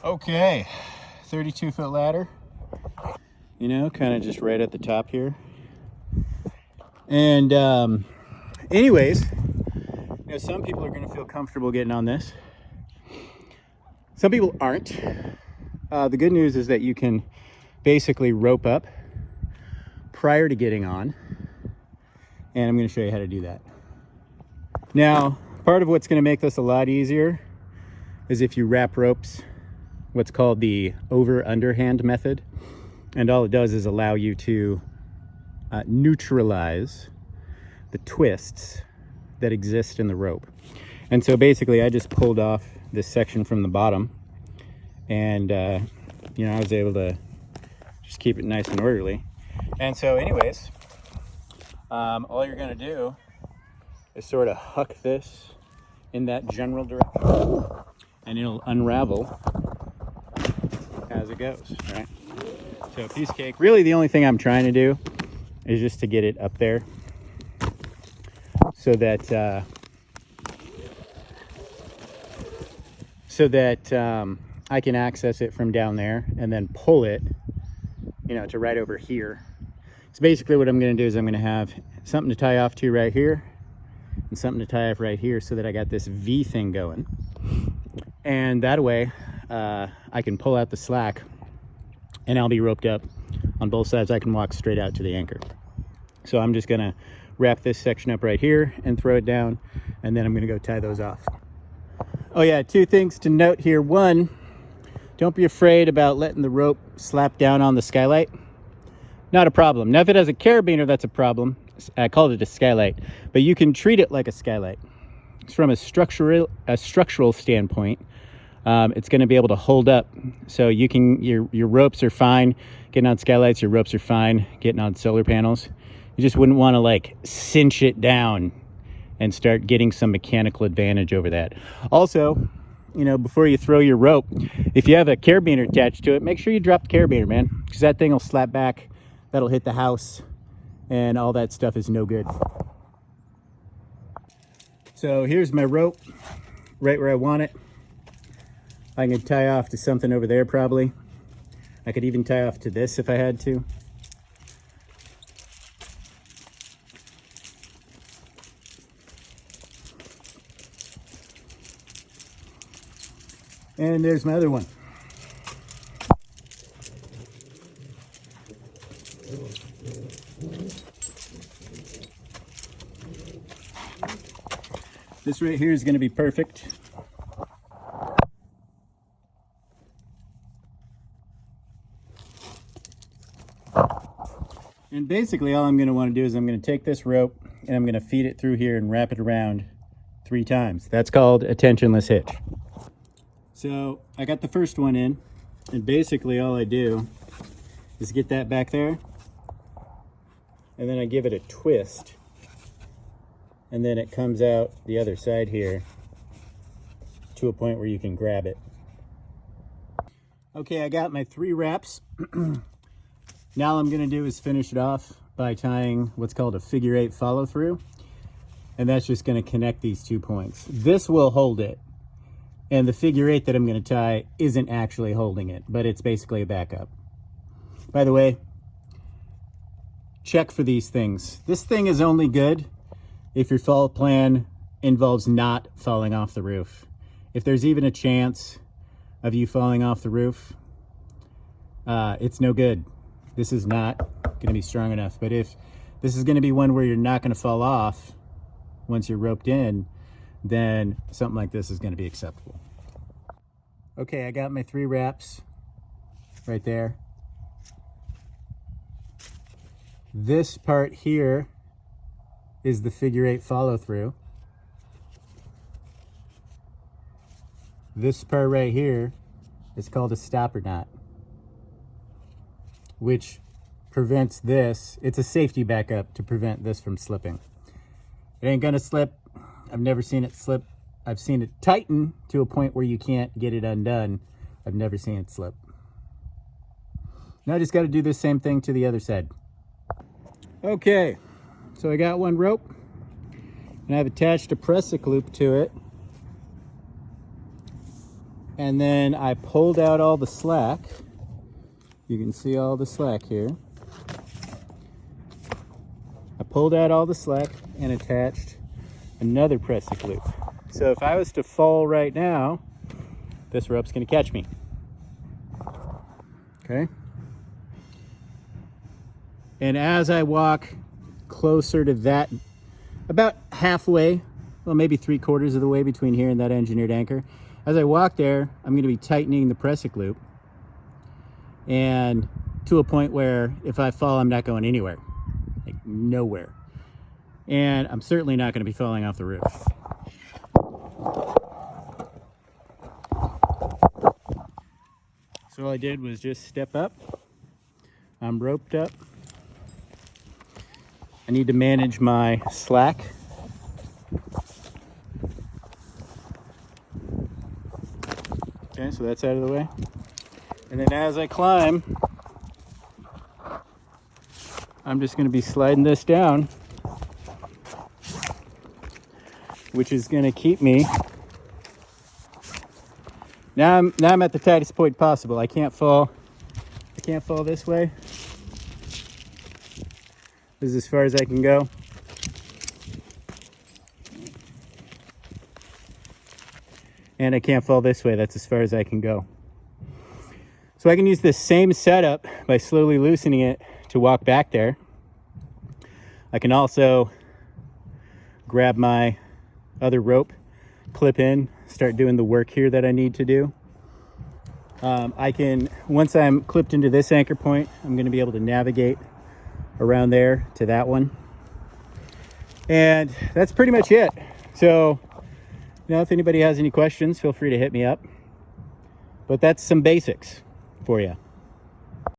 Okay, 32-foot ladder, you know, kind of just right at the top here. And anyways, you know, some people are going to feel comfortable getting on this. Some people aren't. The good news is that you can basically rope up prior to getting on. And I'm going to show you how to do that. Now, part of what's going to make this a lot easier is if you wrap ropes, what's called the over-underhand method. And all it does is allow you to neutralize the twists that exist in the rope. And so basically I just pulled off this section from the bottom, and you know, I was able to just keep it nice and orderly. And so anyways, all you're going to do is sort of huck this in that general direction, and it'll unravel as it goes, right? So piece of cake. Really the only thing I'm trying to do is just to get it up there so that I can access it from down there and then pull it, you know, to right over here. So basically what I'm going to do is I'm going to have something to tie off to right here and something to tie off right here so that I got this V thing going. And that way I can pull out the slack and I'll be roped up on both sides. I can walk straight out to the anchor. So I'm just going to wrap this section up right here and throw it down, and then I'm going to go tie those off. Oh yeah, two things to note here. One, don't be afraid about letting the rope slap down on the skylight. Not a problem. Now if it has a carabiner, that's a problem. I called it a skylight, but you can treat it like a skylight. It's from a structural standpoint. It's going to be able to hold up, so you can your ropes are fine getting on skylights. Your ropes are fine getting on solar panels. You just wouldn't want to like cinch it down and start getting some mechanical advantage over that. Also, you know, before you throw your rope, if you have a carabiner attached to it, make sure you drop the carabiner, man, because that thing will slap back. That'll hit the house, and all that stuff is no good. So here's my rope, right where I want it. I can tie off to something over there probably. I could even tie off to this if I had to. And there's my other one. This right here is going to be perfect. And basically all I'm going to want to do is I'm going to take this rope and I'm going to feed it through here and wrap it around 3 times. That's called a tensionless hitch. So I got the first one in, and basically all I do is get that back there, and then I give it a twist, and then it comes out the other side here to a point where you can grab it. Okay, I got my 3 wraps. Now all I'm going to do is finish it off by tying what's called a figure 8 follow through, and that's just going to connect these 2 points. This will hold it, and the figure 8 that I'm going to tie isn't actually holding it, but it's basically a backup. By the way, check for these things. This thing is only good if your fall plan involves not falling off the roof. If there's even a chance of you falling off the roof, it's no good. This is not going to be strong enough. But if this is going to be one where you're not going to fall off once you're roped in, then something like this is going to be acceptable. Okay, I got my 3 wraps right there. This part here is the figure 8 follow through. This part right here is called a stopper knot, which prevents this. It's a safety backup to prevent this from slipping. It ain't gonna slip. I've never seen it slip. I've seen it tighten to a point where you can't get it undone. I've never seen it slip. Now I just got to do the same thing to the other side. Okay, so I got one rope and I've attached a pressic loop to it. And then I pulled out all the slack. You can see all the slack here. I pulled out all the slack and attached another Presic loop. So if I was to fall right now, this rope's going to catch me. Okay. And as I walk closer to that, about halfway, well, maybe 3/4 of the way between here and that engineered anchor, as I walk there, I'm going to be tightening the Presic loop, and to a point where if I fall, I'm not going anywhere, like nowhere. And I'm certainly not going to be falling off the roof. So all I did was just step up. I'm roped up. I need to manage my slack. Okay, so that's out of the way. And then as I climb, I'm just going to be sliding this down, which is going to keep me. Now I'm at the tightest point possible. I can't fall this way. This is as far as I can go. And I can't fall this way. That's as far as I can go. So I can use this same setup by slowly loosening it to walk back there. I can also grab my other rope, clip in, start doing the work here that I need to do. Once I'm clipped into this anchor point, I'm going to be able to navigate around there to that one. And that's pretty much it. So, if anybody has any questions, feel free to hit me up. But that's some basics for you.